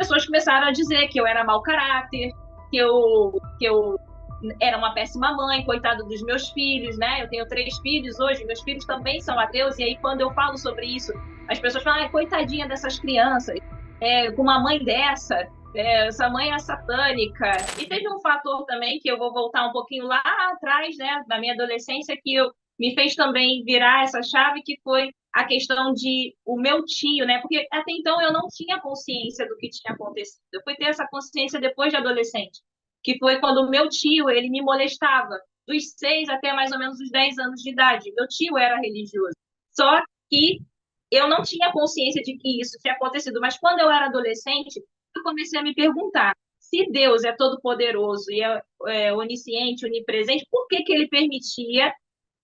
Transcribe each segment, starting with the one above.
pessoas começaram a dizer que eu era mau caráter, que eu era uma péssima mãe, coitado dos meus filhos, né? Eu tenho 3 filhos hoje, meus filhos também são ateus, e aí quando eu falo sobre isso, as pessoas falam, coitadinha dessas crianças, com uma mãe dessa, essa mãe é satânica. E teve um fator também que eu vou voltar um pouquinho lá atrás, né, na minha adolescência, me fez também virar essa chave, que foi a questão de o meu tio, né? Porque até então eu não tinha consciência do que tinha acontecido. Eu fui ter essa consciência depois de adolescente, que foi quando o meu tio, ele me molestava dos 6 até mais ou menos os 10 anos de idade. Meu tio era religioso. Só que eu não tinha consciência de que isso tinha acontecido, mas quando eu era adolescente, eu comecei a me perguntar: se Deus é todo-poderoso e é onisciente, onipresente, por que que ele permitia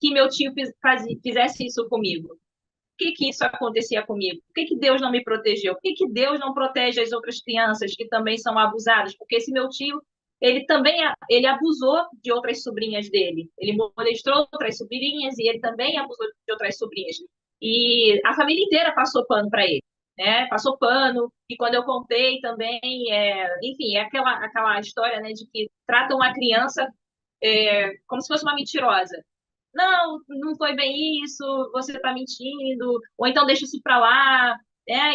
que meu tio fizesse isso comigo? Por que que isso acontecia comigo? Por que que Deus não me protegeu? Por que que Deus não protege as outras crianças que também são abusadas? Porque esse meu tio, ele também ele abusou de outras sobrinhas dele. Ele molestou outras sobrinhas e ele também abusou de outras sobrinhas. E a família inteira passou pano para ele, né? Passou pano. E quando eu contei também, enfim, é aquela história, né, de que tratam uma criança como se fosse uma mentirosa. Não, não foi bem isso, você está mentindo, ou então deixa isso para lá.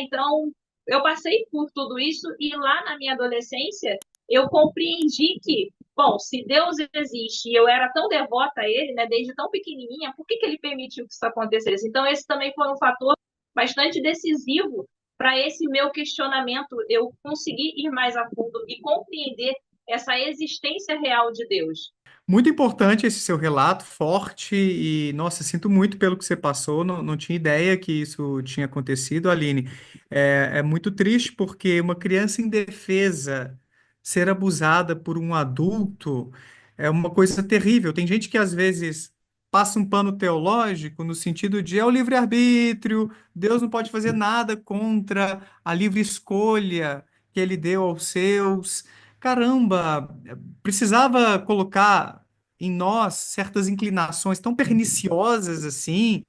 Então, eu passei por tudo isso e lá na minha adolescência eu compreendi que, bom, se Deus existe e eu era tão devota a Ele, né, desde tão pequenininha, por que que Ele permitiu que isso acontecesse? Então, esse também foi um fator bastante decisivo para esse meu questionamento, eu conseguir ir mais a fundo e compreender essa existência real de Deus. Muito importante esse seu relato, forte, e, nossa, sinto muito pelo que você passou, não tinha ideia que isso tinha acontecido, Aline. É muito triste porque uma criança indefesa ser abusada por um adulto é uma coisa terrível. Tem gente que às vezes passa um pano teológico no sentido de é o livre-arbítrio, Deus não pode fazer nada contra a livre escolha que ele deu aos seus. Caramba, precisava colocar em nós certas inclinações tão perniciosas assim,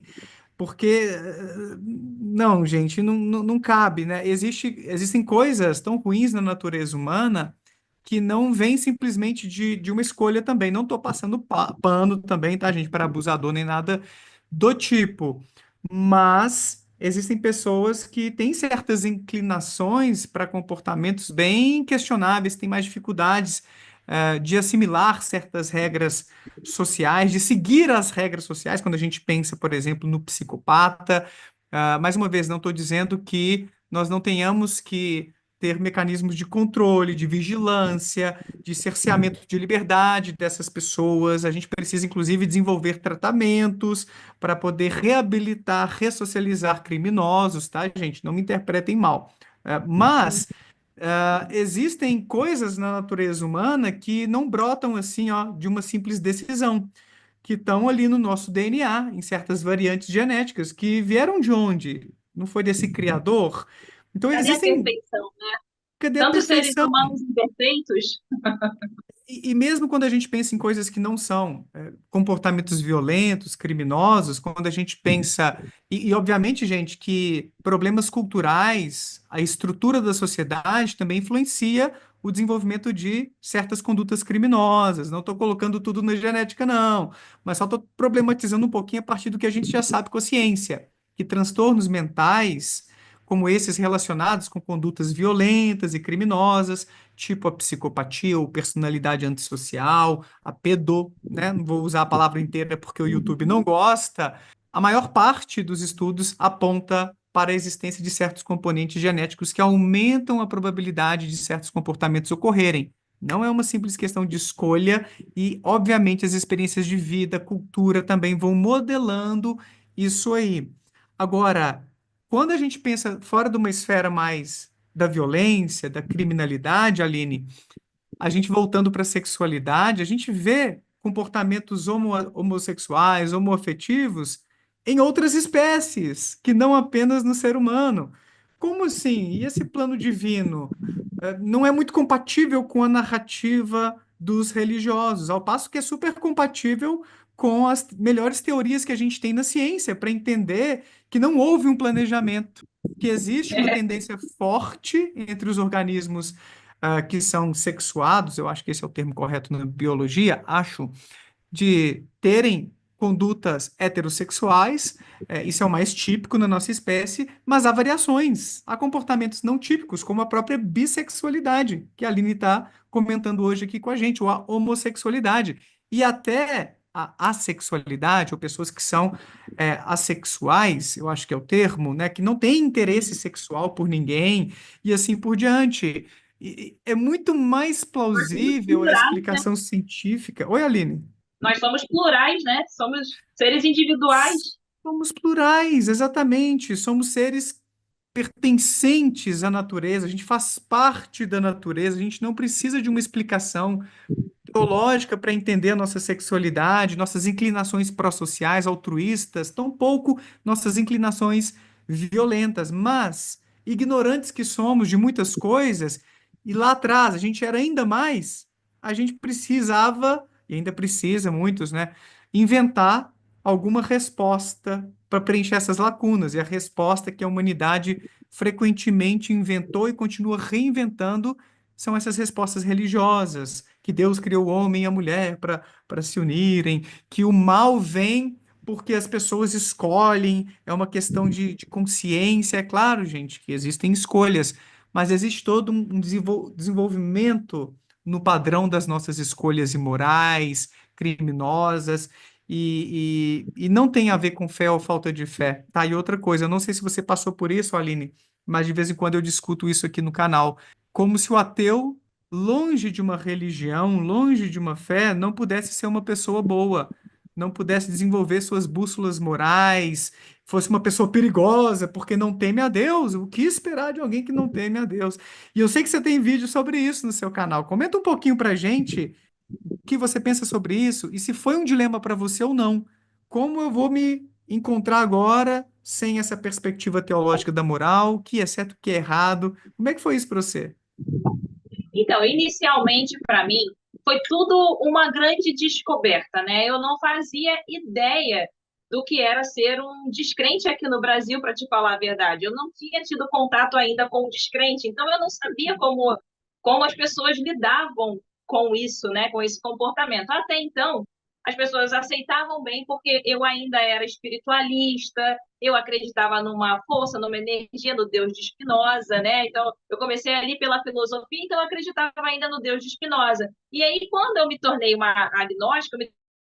porque não, gente, não cabe, né? Existem coisas tão ruins na natureza humana que não vêm simplesmente de uma escolha também. Não estou passando pano também, tá, gente, para abusador nem nada do tipo, mas existem pessoas que têm certas inclinações para comportamentos bem questionáveis, têm mais dificuldades de assimilar certas regras sociais, de seguir as regras sociais, quando a gente pensa, por exemplo, no psicopata. Mais uma vez, não estou dizendo que nós não tenhamos que ter mecanismos de controle, de vigilância, de cerceamento de liberdade dessas pessoas. A gente precisa, inclusive, desenvolver tratamentos para poder reabilitar, ressocializar criminosos, tá, gente? Não me interpretem mal. Mas existem coisas na natureza humana que não brotam assim, ó, de uma simples decisão, que estão ali no nosso DNA, em certas variantes genéticas, que vieram de onde? Não foi desse criador? Então Cadê a existem. perfeição? Cadê a Tantos seres perfeição? humanos imperfeitos. E mesmo quando a gente pensa em coisas que não são comportamentos violentos, criminosos, quando a gente pensa. Obviamente, gente, que problemas culturais, a estrutura da sociedade também influencia o desenvolvimento de certas condutas criminosas. Não estou colocando tudo na genética, não, mas só estou problematizando um pouquinho a partir do que a gente já sabe com a ciência, que transtornos mentais, como esses relacionados com condutas violentas e criminosas, tipo a psicopatia ou personalidade antissocial, a pedo, né? Não vou usar a palavra inteira porque o YouTube não gosta. A maior parte dos estudos aponta para a existência de certos componentes genéticos que aumentam a probabilidade de certos comportamentos ocorrerem. Não é uma simples questão de escolha e, obviamente, as experiências de vida, cultura também vão modelando isso aí. Agora, quando a gente pensa fora de uma esfera mais da violência, da criminalidade, Aline, a gente voltando para a sexualidade, a gente vê comportamentos homossexuais, homoafetivos em outras espécies, que não apenas no ser humano. Como assim? E esse plano divino não é muito compatível com a narrativa dos religiosos, ao passo que é super compatível com as melhores teorias que a gente tem na ciência para entender que não houve um planejamento. que existe uma tendência forte entre os organismos que são sexuados, eu acho que esse é o termo correto na biologia, acho, de terem condutas heterossexuais, isso é o mais típico na nossa espécie, mas há variações, há comportamentos não típicos, como a própria bissexualidade, que a Aline está comentando hoje aqui com a gente, ou a homossexualidade, e até a assexualidade, ou pessoas que são assexuais, eu acho que é o termo, né, que não têm interesse sexual por ninguém, e assim por diante. E é muito mais plausível a Plurais, né? explicação científica. Oi, Aline. Nós somos plurais, né? Somos seres individuais. Somos plurais, exatamente. Somos seres pertencentes à natureza, a gente faz parte da natureza, a gente não precisa de uma explicação teológica para entender a nossa sexualidade, nossas inclinações pró-sociais, altruístas, tampouco nossas inclinações violentas, mas ignorantes que somos de muitas coisas, e lá atrás a gente era ainda mais, a gente precisava, e ainda precisa, muitos, né, inventar alguma resposta para preencher essas lacunas, e a resposta que a humanidade frequentemente inventou e continua reinventando são essas respostas religiosas, que Deus criou o homem e a mulher para se unirem, que o mal vem porque as pessoas escolhem, é uma questão de consciência. É claro, gente, que existem escolhas, mas existe todo um desenvolvimento no padrão das nossas escolhas imorais, criminosas, e não tem a ver com fé ou falta de fé, tá? E outra coisa, eu não sei se você passou por isso, Aline, mas de vez em quando eu discuto isso aqui no canal, como se o ateu, longe de uma religião, longe de uma fé, não pudesse ser uma pessoa boa, não pudesse desenvolver suas bússolas morais, fosse uma pessoa perigosa, porque não teme a Deus. O que esperar de alguém que não teme a Deus? E eu sei que você tem vídeo sobre isso no seu canal. Comenta um pouquinho pra gente o que você pensa sobre isso e se foi um dilema para você ou não. Como eu vou me encontrar agora sem essa perspectiva teológica da moral, o que é certo, o que é errado? Como é que foi isso para você? Então, inicialmente, para mim, foi tudo uma grande descoberta, né? Eu não fazia ideia do que era ser um descrente aqui no Brasil, para te falar a verdade. Eu não tinha tido contato ainda com o descrente, então eu não sabia como as pessoas lidavam com isso, né? Com esse comportamento. Até então, as pessoas aceitavam bem porque eu ainda era espiritualista, eu acreditava numa força, numa energia no Deus de Spinoza, né? Então, eu comecei ali pela filosofia, então eu acreditava ainda no Deus de Spinoza. E aí, quando eu me tornei uma agnóstica, eu me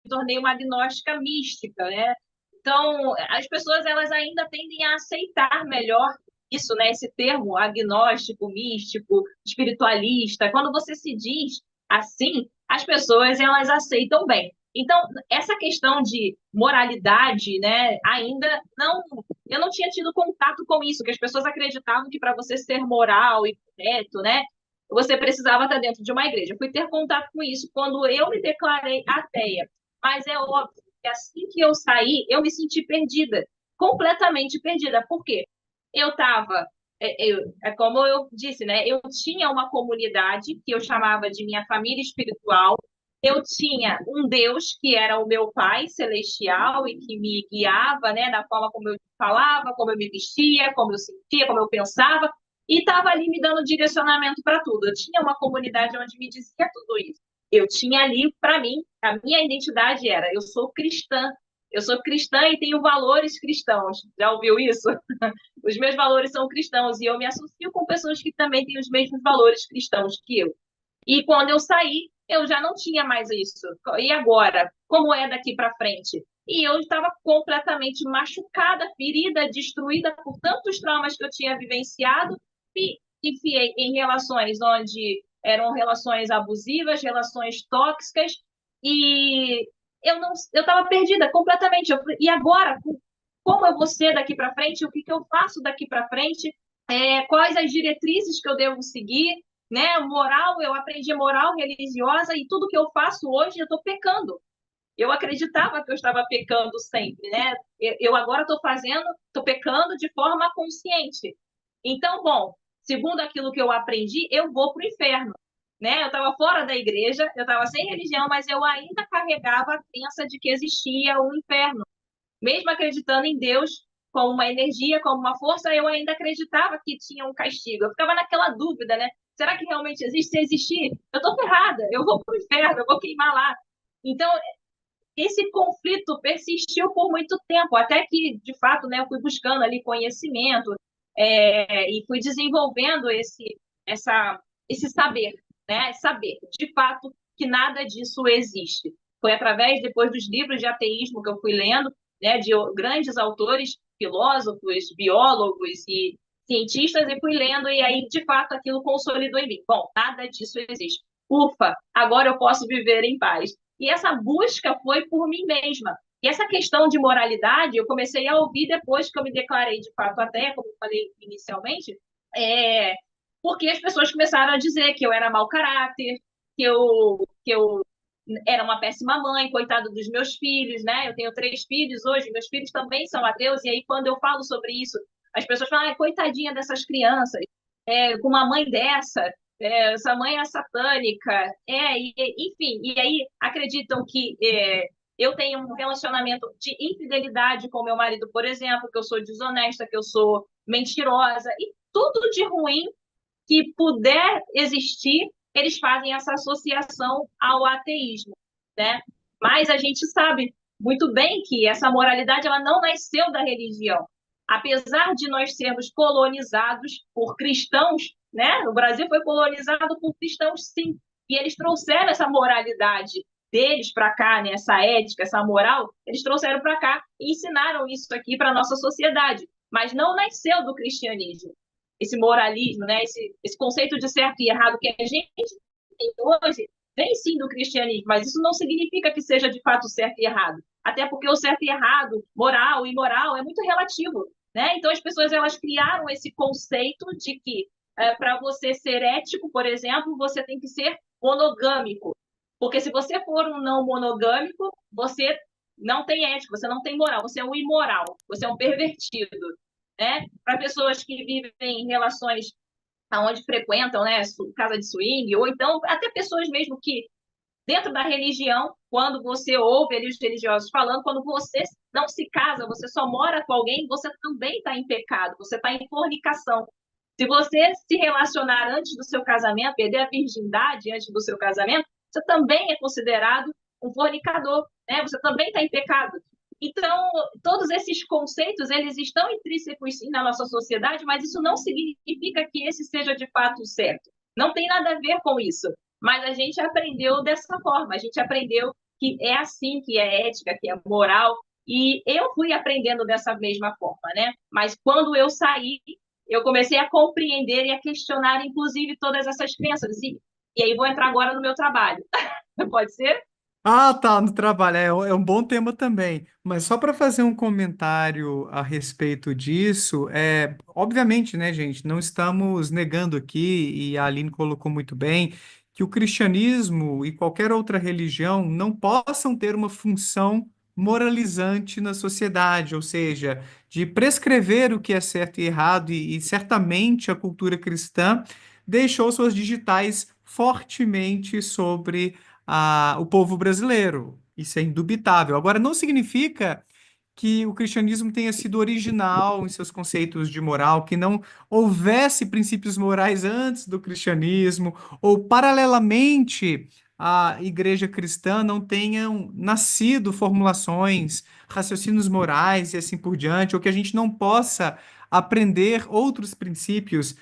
tornei uma agnóstica mística, né? Então, as pessoas elas ainda tendem a aceitar melhor isso, né? Esse termo agnóstico, místico, espiritualista. Quando você se diz assim, as pessoas elas aceitam bem. Então, essa questão de moralidade, né, ainda não, eu não tinha tido contato com isso, que as pessoas acreditavam que para você ser moral e correto, né, você precisava estar dentro de uma igreja. Eu fui ter contato com isso quando eu me declarei ateia. Mas é óbvio que assim que eu saí, eu me senti perdida, completamente perdida. Por quê? Eu estava, é como eu disse, né? Eu tinha uma comunidade que eu chamava de minha família espiritual. Eu tinha um Deus que era o meu Pai celestial e que me guiava, né, na forma como eu falava, como eu me vestia, como eu sentia, como eu pensava, e estava ali me dando direcionamento para tudo. Eu tinha uma comunidade onde me dizia tudo isso. Eu tinha ali, para mim, a minha identidade era: eu sou cristã. Eu sou cristã e tenho valores cristãos. Já ouviu isso? Os meus valores são cristãos e eu me associo com pessoas que também têm os mesmos valores cristãos que eu. E quando eu saí, eu já não tinha mais isso. E agora? Como é daqui para frente? E eu estava completamente machucada, ferida, destruída por tantos traumas que eu tinha vivenciado e enfiei em relações onde eram relações abusivas, relações tóxicas, e eu estava perdida completamente. E agora, como eu vou ser daqui para frente? O que eu faço daqui para frente? Quais as diretrizes que eu devo seguir? Né? Moral, eu aprendi moral religiosa e tudo que eu faço hoje eu estou pecando. Eu acreditava que eu estava pecando sempre, né? Eu agora estou pecando de forma consciente. Então, bom, segundo aquilo que eu aprendi, eu vou para o inferno, né? Eu estava fora da igreja, eu estava sem religião, mas eu ainda carregava a crença de que existia o inferno, mesmo acreditando em Deus, como uma energia, como uma força, eu ainda acreditava que tinha um castigo. Eu ficava naquela dúvida, né? Será que realmente existe? Se existir, eu tô ferrada, eu vou pro inferno, eu vou queimar lá. Então, esse conflito persistiu por muito tempo, até que, de fato, né, eu fui buscando ali conhecimento, e fui desenvolvendo esse saber, né? Saber, de fato, que nada disso existe. Foi através, depois dos livros de ateísmo que eu fui lendo, né, de grandes autores, filósofos, biólogos e cientistas, e fui lendo, e aí, de fato, aquilo consolidou em mim. Bom, nada disso existe. Ufa, agora eu posso viver em paz. E essa busca foi por mim mesma. E essa questão de moralidade, eu comecei a ouvir depois que eu me declarei de fato até, como eu falei inicialmente, é, porque as pessoas começaram a dizer que eu era mau caráter, que eu era uma péssima mãe, coitado dos meus filhos, né? Eu tenho 3 filhos hoje, meus filhos também são ateus, e aí quando eu falo sobre isso, as pessoas falam, coitadinha dessas crianças, com uma mãe dessa, essa mãe é satânica, enfim, e aí acreditam que eu tenho um relacionamento de infidelidade com meu marido, por exemplo, que eu sou desonesta, que eu sou mentirosa, e tudo de ruim que puder existir, eles fazem essa associação ao ateísmo, né? Mas a gente sabe muito bem que essa moralidade ela não nasceu da religião. Apesar de nós sermos colonizados por cristãos, né? O Brasil foi colonizado por cristãos, sim, e eles trouxeram essa moralidade deles para cá, né? Essa ética, essa moral, eles trouxeram para cá e ensinaram isso aqui para a nossa sociedade. Mas não nasceu do cristianismo esse moralismo, né? esse conceito de certo e errado que a gente tem hoje, vem sim do cristianismo, mas isso não significa que seja de fato certo e errado. Até porque o certo e errado, moral e imoral, é muito relativo. Né? Então as pessoas elas criaram esse conceito de que para você ser ético, por exemplo, você tem que ser monogâmico. Porque se você for um não monogâmico, você não tem ética, você não tem moral, você é um imoral, você é um pervertido. Né? Para pessoas que vivem em relações onde frequentam, né, casa de swing, ou então até pessoas mesmo que dentro da religião, quando você ouve ali os religiosos falando, quando você não se casa, você só mora com alguém, você também está em pecado, você está em fornicação. Se você se relacionar antes do seu casamento, perder a virgindade antes do seu casamento, você também é considerado um fornicador, né? Você também está em pecado. Então, todos esses conceitos, eles estão intrínsecos sim na nossa sociedade, mas isso não significa que esse seja de fato o certo. Não tem nada a ver com isso. Mas a gente aprendeu dessa forma, a gente aprendeu que é assim, que é ética, que é moral, e eu fui aprendendo dessa mesma forma, né? Mas quando eu saí, eu comecei a compreender e a questionar, inclusive, todas essas crenças. E aí vou entrar agora no meu trabalho. Pode ser? Ah, tá, no trabalho. É um bom tema também. Mas só para fazer um comentário a respeito disso, obviamente, né, gente, não estamos negando aqui, e a Aline colocou muito bem, que o cristianismo e qualquer outra religião não possam ter uma função moralizante na sociedade, ou seja, de prescrever o que é certo e errado, e certamente a cultura cristã deixou suas digitais fortemente sobre o povo brasileiro. Isso é indubitável. Agora, não significa que o cristianismo tenha sido original em seus conceitos de moral, que não houvesse princípios morais antes do cristianismo, ou paralelamente a igreja cristã não tenham nascido formulações, raciocínios morais e assim por diante, ou que a gente não possa aprender outros princípios.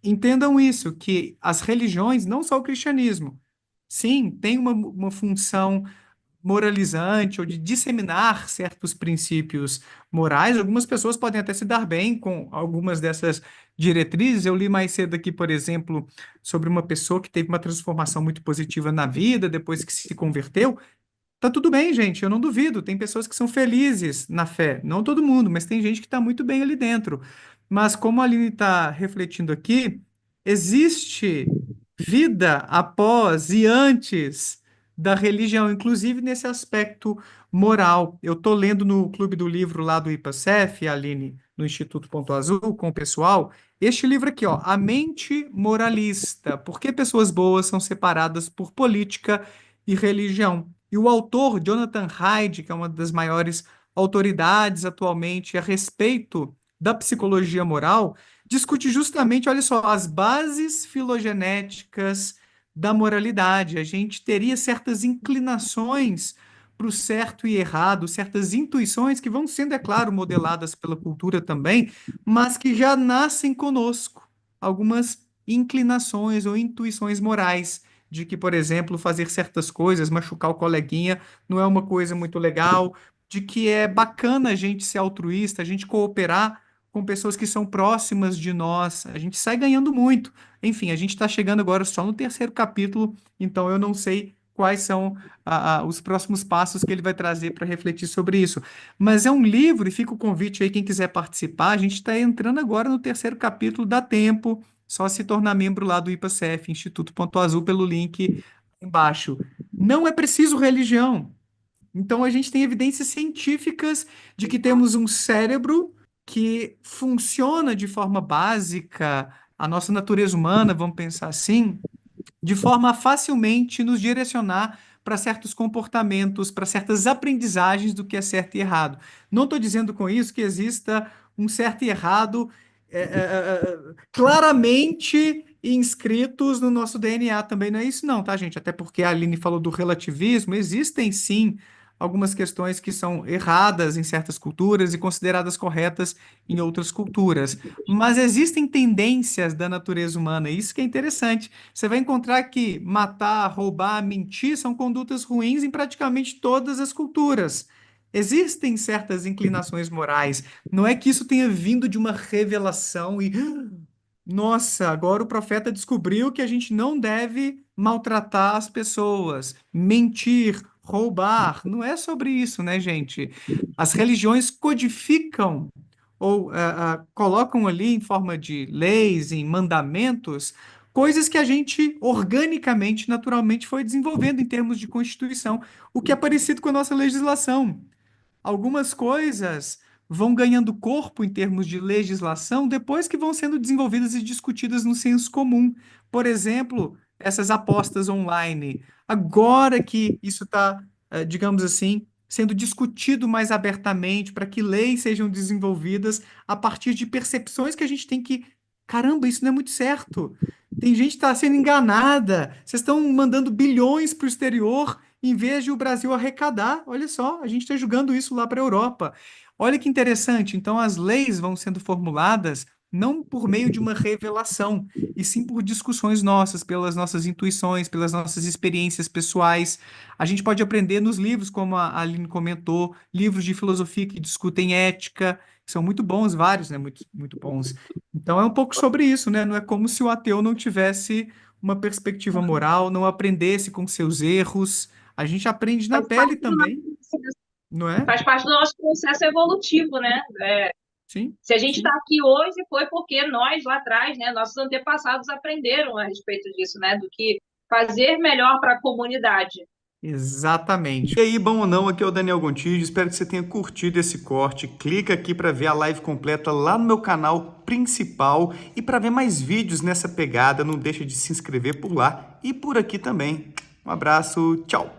Entendam isso, que as religiões, não só o cristianismo, sim, tem uma função moralizante ou de disseminar certos princípios morais. Algumas pessoas podem até se dar bem com algumas dessas diretrizes. Eu li mais cedo aqui, por exemplo, sobre uma pessoa que teve uma transformação muito positiva na vida depois que se converteu. Tá tudo bem, gente, eu não duvido. Tem pessoas que são felizes na fé. Não todo mundo, mas tem gente que está muito bem ali dentro. Mas como a Aline está refletindo aqui, existe vida após e antes da religião, inclusive nesse aspecto moral. Eu estou lendo no Clube do Livro lá do IPACEF, Aline, no Instituto Ponto Azul, com o pessoal, este livro aqui, ó, A Mente Moralista. Por que pessoas boas são separadas por política e religião? E o autor, Jonathan Haidt, que é uma das maiores autoridades atualmente a respeito da psicologia moral, discute justamente, olha só, as bases filogenéticas da moralidade. A gente teria certas inclinações para o certo e errado, certas intuições que vão sendo, é claro, modeladas pela cultura também, mas que já nascem conosco. Algumas inclinações ou intuições morais de que, por exemplo, fazer certas coisas, machucar o coleguinha, não é uma coisa muito legal, de que é bacana a gente ser altruísta, a gente cooperar com pessoas que são próximas de nós, a gente sai ganhando muito. Enfim, a gente está chegando agora só no terceiro capítulo, então eu não sei quais são os próximos passos que ele vai trazer para refletir sobre isso. Mas é um livro, e fica o convite aí, quem quiser participar, a gente está entrando agora no terceiro capítulo, dá tempo, só se tornar membro lá do IPACF, Instituto Ponto Azul, pelo link embaixo. Não é preciso religião. Então, a gente tem evidências científicas de que temos um cérebro que funciona de forma básica, a nossa natureza humana, vamos pensar assim, de forma a facilmente nos direcionar para certos comportamentos, para certas aprendizagens do que é certo e errado. Não estou dizendo com isso que exista um certo e errado claramente inscritos no nosso DNA também, não é isso não, tá, gente? Até porque a Aline falou do relativismo, existem sim algumas questões que são erradas em certas culturas e consideradas corretas em outras culturas. Mas existem tendências da natureza humana, e isso que é interessante. Você vai encontrar que matar, roubar, mentir são condutas ruins em praticamente todas as culturas. Existem certas inclinações morais. Não é que isso tenha vindo de uma revelação e, nossa, agora o profeta descobriu que a gente não deve maltratar as pessoas, mentir, roubar. Não é sobre isso, né, gente? As religiões codificam ou colocam ali em forma de leis, em mandamentos, coisas que a gente organicamente, naturalmente foi desenvolvendo em termos de constituição, o que é parecido com a nossa legislação. Algumas coisas vão ganhando corpo em termos de legislação depois que vão sendo desenvolvidas e discutidas no senso comum. Por exemplo, essas apostas online. Agora que isso está, digamos assim, sendo discutido mais abertamente para que leis sejam desenvolvidas a partir de percepções que a gente tem que, caramba, isso não é muito certo. Tem gente que está sendo enganada. Vocês estão mandando bilhões para o exterior em vez de o Brasil arrecadar. Olha só, a gente está jogando isso lá para a Europa. Olha que interessante. Então, as leis vão sendo formuladas não por meio de uma revelação, e sim por discussões nossas, pelas nossas intuições, pelas nossas experiências pessoais. A gente pode aprender nos livros, como a Aline comentou, livros de filosofia que discutem ética, que são muito bons, vários, né? Muito, muito bons. Então, é um pouco sobre isso, né? Não é como se o ateu não tivesse uma perspectiva moral, não aprendesse com seus erros. A gente aprende na Faz pele parte do nosso também, processo, não é? faz parte do nosso processo evolutivo, né? Sim, Se a gente está sim. aqui hoje, foi porque nós, lá atrás, né, nossos antepassados aprenderam a respeito disso, né? Do que fazer melhor para a comunidade. Exatamente. E aí, bom ou não, aqui é o Daniel Gontijo, espero que você tenha curtido esse corte. Clica aqui para ver a live completa lá no meu canal principal e para ver mais vídeos nessa pegada, não deixa de se inscrever por lá e por aqui também. Um abraço, tchau!